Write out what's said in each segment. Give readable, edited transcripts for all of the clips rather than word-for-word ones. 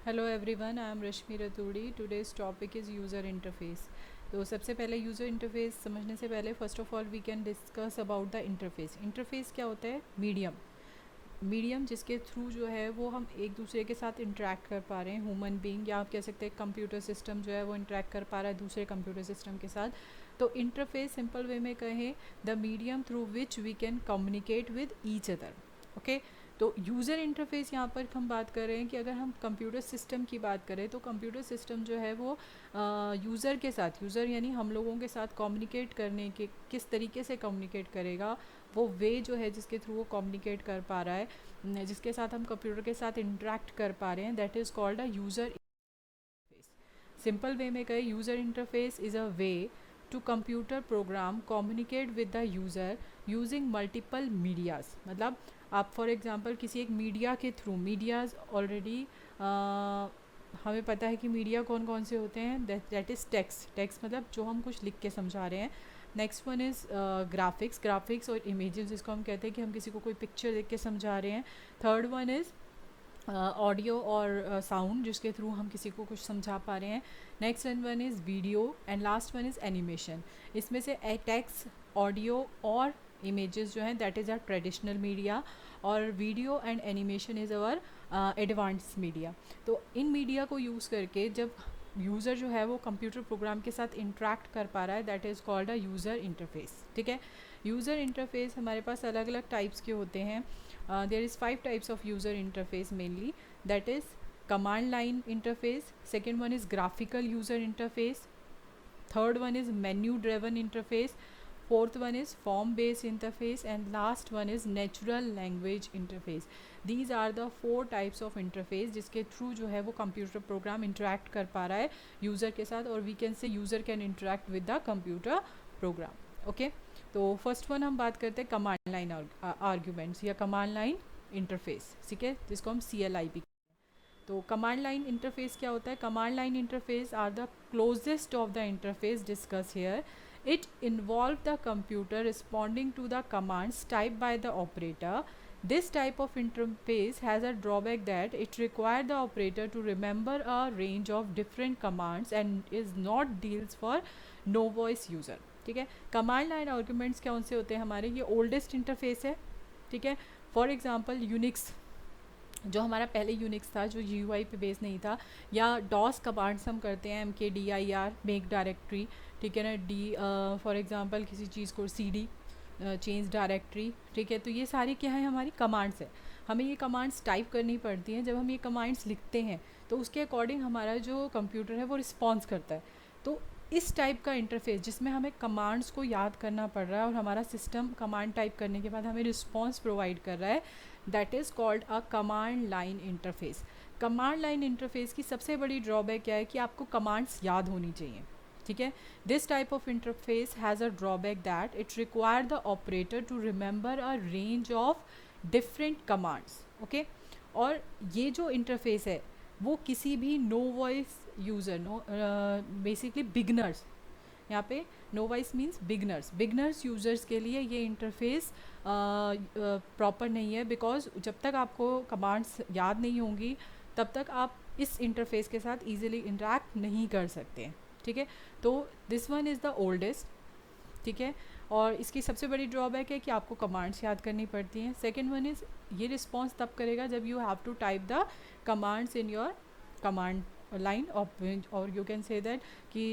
Hello everyone, I am Rashmi Raturi. Today's topic is user interface. तो सबसे पहले यूज़र इंटरफेस समझने से पहले first of all we can discuss about the interface. Interface क्या होता है? मीडियम जिसके थ्रू जो है वो हम एक दूसरे के साथ इंटरेक्ट कर पा रहे हैं, ह्यूमन बीइंग, या आप कह सकते हैं कंप्यूटर सिस्टम जो है वो इंटरेक्ट कर पा रहा है दूसरे कंप्यूटर सिस्टम के साथ। तो इंटरफेस सिंपल वे में कहें, the medium through which we can communicate with each other. Okay, तो यूज़र इंटरफेस यहाँ पर हम बात कर रहे हैं कि अगर हम कंप्यूटर सिस्टम की बात करें तो कंप्यूटर सिस्टम जो है वो यूज़र के साथ, यूज़र यानी हम लोगों के साथ कम्युनिकेट करने के किस तरीके से कम्युनिकेट करेगा, वो वे जो है जिसके थ्रू वो कम्युनिकेट कर पा रहा है, जिसके साथ हम कंप्यूटर के साथ इंटरेक्ट कर पा रहे हैं, that is called a user interface. Simple way में कहें, user interface is a way to computer program communicate with the user using multiple medias. मतलब आप फॉर एग्जांपल किसी एक मीडिया के थ्रू, मीडियाज़ ऑलरेडी हमें पता है कि मीडिया कौन कौन से होते हैं, दैट इज़ टेक्स्ट मतलब जो हम कुछ लिख के समझा रहे हैं। नेक्स्ट वन इज़ ग्राफिक्स और इमेजेस, जिसको हम कहते हैं कि हम किसी को कोई पिक्चर देख के समझा रहे हैं। थर्ड वन इज़ ऑडियो और साउंड, जिसके थ्रू हम किसी को कुछ समझा पा रहे हैं। Next one is video and last one is animation. इसमें से टेक्स्ट, ऑडियो और इमेजेस जो हैं that is are traditional media, और video and animation is our advance media. तो इन मीडिया को यूज़ करके जब यूज़र जो है वो कंप्यूटर प्रोग्राम के साथ इंटरेक्ट कर पा रहा है, that is called a user interface. ठीक है, यूज़र इंटरफेस हमारे पास अलग अलग टाइप्स के होते हैं। There is 5 types of user interface mainly, that is command line interface, second one is graphical user interface, third one is menu driven interface, fourth one is form based interface, and last one is natural language interface. These are the 4 types of interface जिसके through जो है वो computer program interact कर पा रहा है user के साथ, और we can say user can interact with the computer program. Okay, तो फर्स्ट वन हम बात करते हैं कमांड लाइन आर्ग्यूमेंट्स या कमांड लाइन इंटरफेस। ठीक है, जिसको हम CLIP। तो कमांड लाइन इंटरफेस क्या होता है? Command line interface are the closest of the interface discuss here. It involve the computer responding to the commands type by the operator. This type of interface has a drawback that it requires the operator to remember a range of different commands and is not deals for no voice user. ठीक है, command line arguments कौन से होते हैं हमारे? ये oldest interface है। ठीक है, फॉर एग्जांपल यूनिक्स, जो हमारा पहले यूनिक्स था जो GUI पे बेस नहीं था, या डॉस कमांड्स हम करते हैं MKDIR, मेक डायरेक्टरी। ठीक है ना, फॉर एग्जांपल किसी चीज़ को CD चेंज डायरेक्टरी। ठीक है, तो ये सारी क्या है? हमारी कमांड्स है। हमें ये कमांड्स टाइप करनी पड़ती हैं। जब हम ये कमांड्स लिखते हैं तो उसके अकॉर्डिंग हमारा जो कंप्यूटर है वो रिस्पॉन्स करता है। तो इस टाइप का इंटरफेस जिसमें हमें कमांड्स को याद करना पड़ रहा है और हमारा सिस्टम कमांड टाइप करने के बाद हमें रिस्पॉन्स प्रोवाइड कर रहा है, that is called a command line interface. Command line interface की सबसे बड़ी ड्रॉबैक क्या है कि आपको कमांड्स याद होनी चाहिए। ठीक है, this type of interface has a drawback that it require the operator to remember a range of different commands. Okay, और ये जो इंटरफेस है वो किसी भी novice user, no basically beginners, यहाँ पे novice means beginners users के लिए ये इंटरफेस प्रॉपर नहीं है, बिकॉज जब तक आपको कमांड्स याद नहीं होंगी तब तक आप इस इंटरफेस के साथ ईजिली इंटरेक्ट नहीं कर सकते। ठीक है, तो this one is the oldest. ठीक है, और इसकी सबसे बड़ी ड्रॉबैक है कि आपको कमांड्स याद करनी पड़ती हैं। सेकेंड वन इज़ ये रिस्पॉन्स तब करेगा जब you have to type the commands in your command line or you can say that कि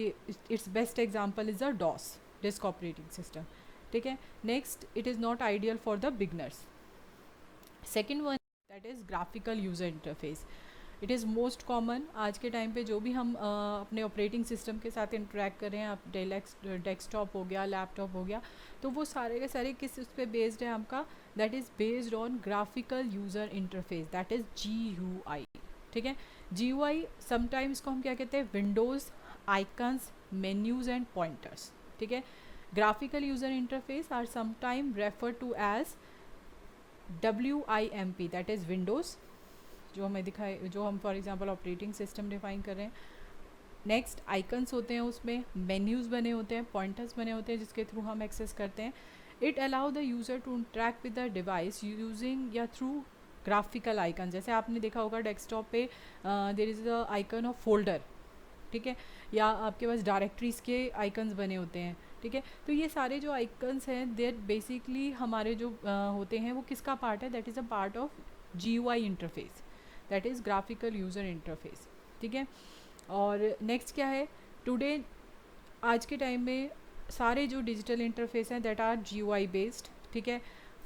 its best example is a DOS, disk operating system. ठीक है, next it is not ideal for the beginners. Second one, that is graphical user interface. It is most common आज के time पे जो भी हम अपने ऑपरेटिंग सिस्टम के साथ इंटरेक्ट कर रहे हैं, आप डेस्कटॉप हो गया, लैपटॉप हो गया, तो वो सारे के सारे किस उस पर बेस्ड है आपका? That is based on graphical user interface, that is GUI। ठीक है, GUI समटाइम्स को हम क्या कहते हैं? Windows, icons, menus and pointers. ठीक है, graphical user interface are sometime refer to as WIMP, that is windows, जो हमें दिखाए, जो हम for example operating system define कर रहे हैं। नेक्स्ट आइकन्स होते हैं, उसमें मेन्यूज़ बने होते हैं, पॉइंटर्स बने होते हैं जिसके थ्रू हम एक्सेस करते हैं। It allow the user to interact with the device using या थ्रू ग्राफिकल आइकन, जैसे आपने देखा होगा डेस्कटॉप पे there is a icon of folder, ठीक है, या आपके पास डायरेक्टरीज के आइकन्स बने होते हैं, ठीक है। तो ये सारे जो आइकन्स हैं देर बेसिकली हमारे जो होते हैं वो किसका पार्ट है, that is a part of GUI interface, that is graphical user interface, ठीक है। और नेक्स्ट क्या है, टुडे आज के टाइम में सारे जो डिजिटल इंटरफेस हैं दैट आर GUI बेस्ड, ठीक है।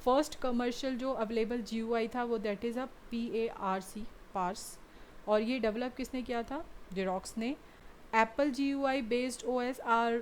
फर्स्ट कमर्शियल जो अवेलेबल GUI था वो that is a PARC, PARC, और ये डेवलप किसने किया था, जेरोक्स ने। Apple GUI based OS are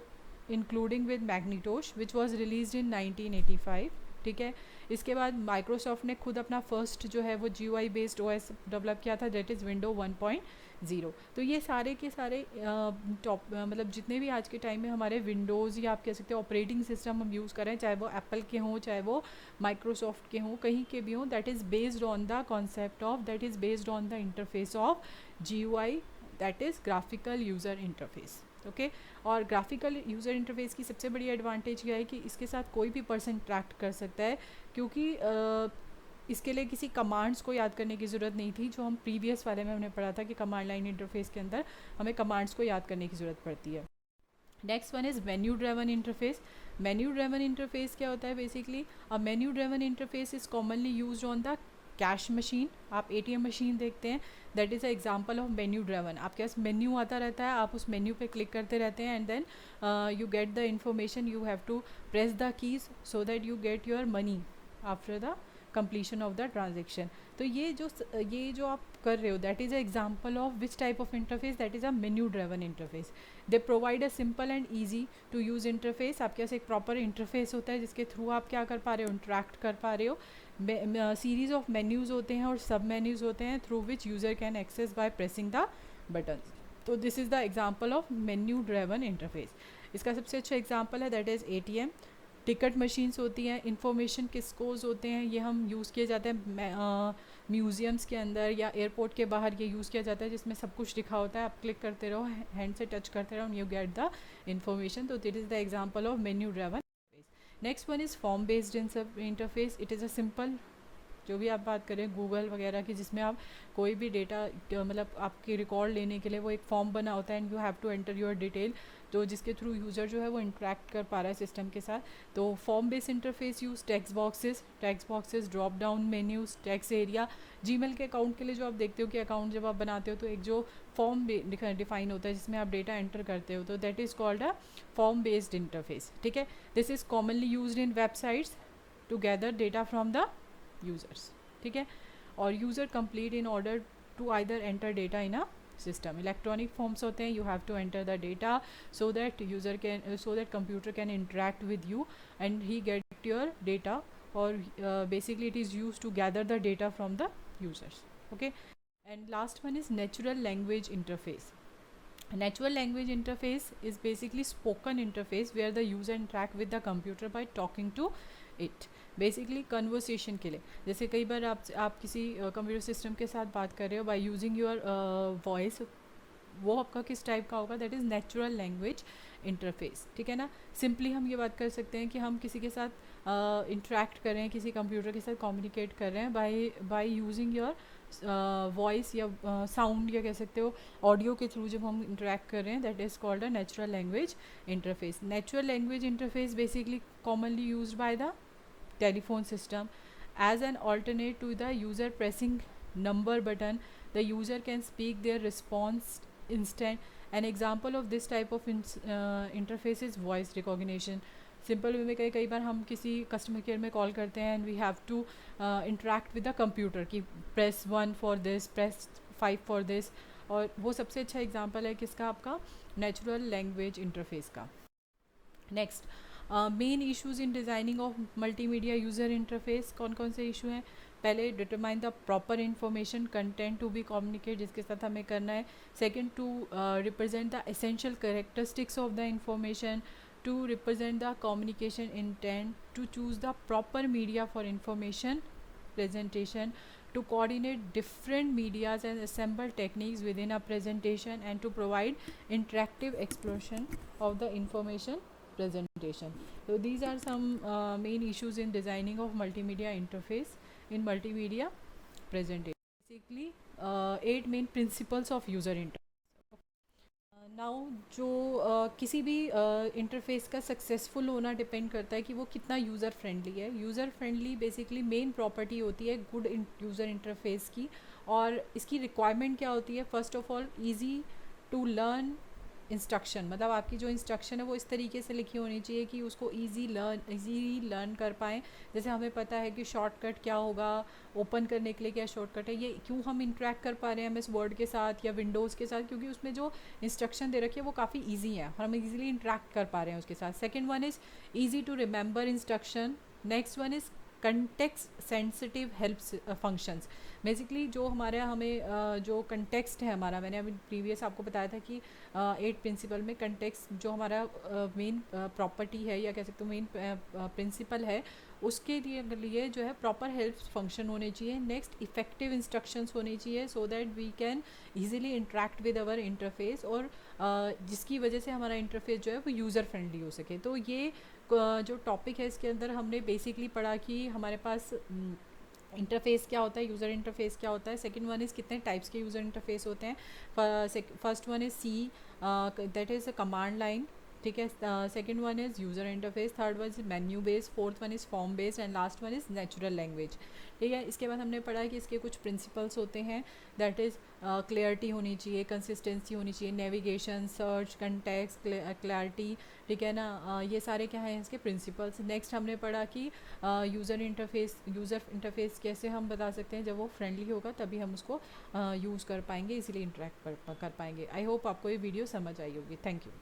including with Macintosh which was released in 1985, ठीक है। इसके बाद माइक्रोसॉफ्ट ने खुद अपना फर्स्ट जो है वो GUI बेस्ड OS डेवलप किया था, दैट इज़ विंडो 1.0। तो ये सारे के सारे टॉप मतलब जितने भी आज के टाइम में हमारे विंडोज़ या आप कह सकते हो ऑपरेटिंग सिस्टम हम यूज़ कर रहे हैं, चाहे वो एप्पल के हों चाहे वो माइक्रोसॉफ्ट के हों, कहीं के भी हों, that is based on the concept of, that is based on the interface of GUI, that is graphical user interface, okay. और ग्राफिकल यूज़र इंटरफेस की सबसे बड़ी एडवांटेज क्या है कि इसके साथ कोई भी पर्सन इंटरेक्ट कर सकता है, क्योंकि इसके लिए किसी कमांड्स को याद करने की ज़रूरत नहीं थी, जो हम प्रीवियस वाले में हमने पढ़ा था कि कमांड लाइन इंटरफेस के अंदर हमें कमांड्स को याद करने की ज़रूरत पड़ती है। Next one is menu driven interface. Menu driven interface क्या होता है, basically a menu driven interface is commonly used on the cash machine. आप ATM मशीन देखते हैं, that is a example of menu driven. आपके पास मेन्यू आता रहता है, आप उस मेन्यू पे क्लिक करते रहते हैं and then you get the information, you have to press the keys so that you get your money after the completion of the transaction। तो ये जो आप कर रहे हो that is a example of which type of interface, that is a menu driven interface. They provide a simple and easy to use interface. आपके पास एक प्रॉपर इंटरफेस होता है जिसके थ्रू आप क्या कर पा रहे हो, इंटरेक्ट कर पा रहे हो। सीरीज ऑफ मेन्यूज़ होते हैं और सब मेन्यूज़ होते हैं through which user can access by pressing the button. तो this is the example of menu driven interface. इसका सबसे अच्छा एग्जाम्पल है that is ATM। Ticket machines होती हैं, इंफॉर्मेशन किसकोज होते हैं, ये हम यूज़ किए जाते हैं म्यूज़ियम्स के अंदर या एयरपोर्ट के बाहर, ये यूज़ किया जाता है जिसमें सब कुछ लिखा होता है, आप क्लिक करते रहो, हैंड से टच करते रहो, यू गेट द इन्फॉर्मेशन। तो this is the example of menu driven. Next one is form based interface. It is a simple, जो भी आप बात करें गूगल वगैरह की, जिसमें आप कोई भी डेटा मतलब आपकी रिकॉर्ड लेने के लिए वो एक फॉर्म बना होता है and you have to enter your detail, तो जिसके थ्रू यूज़र जो है वो इंटरेक्ट कर पा रहा है सिस्टम के साथ। तो form based interface use text boxes, drop down menus, text area. Gmail के अकाउंट के लिए जो आप देखते हो कि अकाउंट जब आप बनाते हो तो एक जो फॉर्म डिफाइन होता है जिसमें आप डेटा एंटर करते हो, तो that is called a form based interface, ठीक है। This is commonly used in websites to gather data from the users, ठीक है। और user complete in order to either enter data in a system. Electronic forms होते हैं, you have to enter the data so that user can so that computer can interact with you and he get your data, और basically it is use to gather the data from the users, okay. And last one is natural language interface. Natural language interface is basically spoken interface where the user interact with the computer by talking to it। Basically conversation के लिए, जैसे कई बार आप किसी computer system के साथ बात कर रहे हो बाय यूजिंग योर वॉइस, वो आपका किस टाइप का होगा, that is natural language interface, ठीक है ना। सिंपली हम ये बात कर सकते हैं कि हम किसी के साथ इंटरेक्ट कर रहे हैं, किसी कंप्यूटर के साथ कम्युनिकेट कर रहे हैं बाय यूजिंग योर वॉइस या साउंड, या कह सकते हो ऑडियो के थ्रू जब हम इंटरेक्ट कर रहे हैं, that is called a natural language interface. Natural language interface basically commonly used by the telephone system as an alternate to the user pressing number button. The user can speak their response instant. An example of this type of interface is voice recognition. Simple way में कई बार हम किसी customer care में call करते हैं and we have to interact with the computer कि press 1 for this, press 5 for this, और वो सबसे अच्छा एग्जांपल है किसका, आपका नेचुरल लैंग्वेज इंटरफेस का। Next, main issues in designing of multimedia user interface. कौन कौन से इशू हैं, पहले determine the proper information content to be communicate, जिसके साथ हमें करना है। Second, to represent the essential characteristics of the information, to represent the communication intent, to choose the proper media for information presentation, to coordinate different medias and assemble techniques within a presentation, and to provide interactive exploration of the information presentation. So these are some main issues in designing of multimedia interface in multimedia presentation. Basically, 8 main principles of user interface. Now जो किसी भी interface का successful होना depend करता है कि वो कितना यूज़र फ्रेंडली है. User friendly basically main property होती है गुड यूज़र इंटरफेस की. और इसकी रिक्वायरमेंट क्या होती है? First of all easy to learn instruction, मतलब आपकी जो इंस्ट्रक्शन है वो इस तरीके से लिखी होनी चाहिए कि उसको ईजी लर्न कर पाएँ. जैसे हमें पता है कि शॉर्टकट क्या होगा, ओपन करने के लिए क्या शॉर्टकट है, ये क्यों हम इंटरेक्ट कर पा रहे हैं MS वर्ड के साथ या विंडोज़ के साथ, क्योंकि उसमें जो इंस्ट्रक्शन दे रखी है वो काफ़ी ईजी है, हम ईजिली इंटरेक्ट कर पा रहे हैं उसके साथ. Second one is easy to remember instruction. Next one is context sensitive helps functions. Basically जो हमारे जो कंटेक्स्ट है हमारा, मैंने अभी प्रीवियस आपको बताया था कि 8 प्रिंसिपल में कंटेक्स्ट जो हमारा मेन प्रॉपर्टी है या कह सकते हो मेन प्रिंसिपल है, उसके लिए जो है प्रॉपर हेल्प फंक्शन होने चाहिए. नेक्स्ट इफेक्टिव इंस्ट्रक्शंस होने चाहिए so that we can easily interact with our interface, और जिसकी वजह से हमारा इंटरफेस जो है वो यूज़र फ्रेंडली हो सके. तो ये जो टॉपिक है इसके अंदर हमने बेसिकली पढ़ा कि हमारे पास इंटरफेस क्या होता है, यूज़र इंटरफेस क्या होता है. सेकंड वन इज़ कितने टाइप्स के यूज़र इंटरफेस होते हैं. First one is C, that is a command line, ठीक है. Second one is user interface, third one is menu based, fourth one is form based and last one is natural language. ठीक है. इसके बाद हमने पढ़ा कि इसके कुछ प्रिंसिपल्स होते हैं. दैट इज़ क्लियरिटी होनी चाहिए, कंसिस्टेंसी होनी चाहिए, नेविगेशन, सर्च, कंटेक्स्ट, क्लैरिटी. ठीक है ना. ये सारे क्या हैं इसके प्रिंसिपल्स. नेक्स्ट हमने पढ़ा कि यूज़र इंटरफेस कैसे हम बता सकते हैं, जब वो फ्रेंडली होगा तभी हम उसको यूज़ कर पाएंगे, इसीलिए इंटरेक्ट कर पाएंगे. आई होप आपको ये वीडियो समझ आई होगी. Thank you.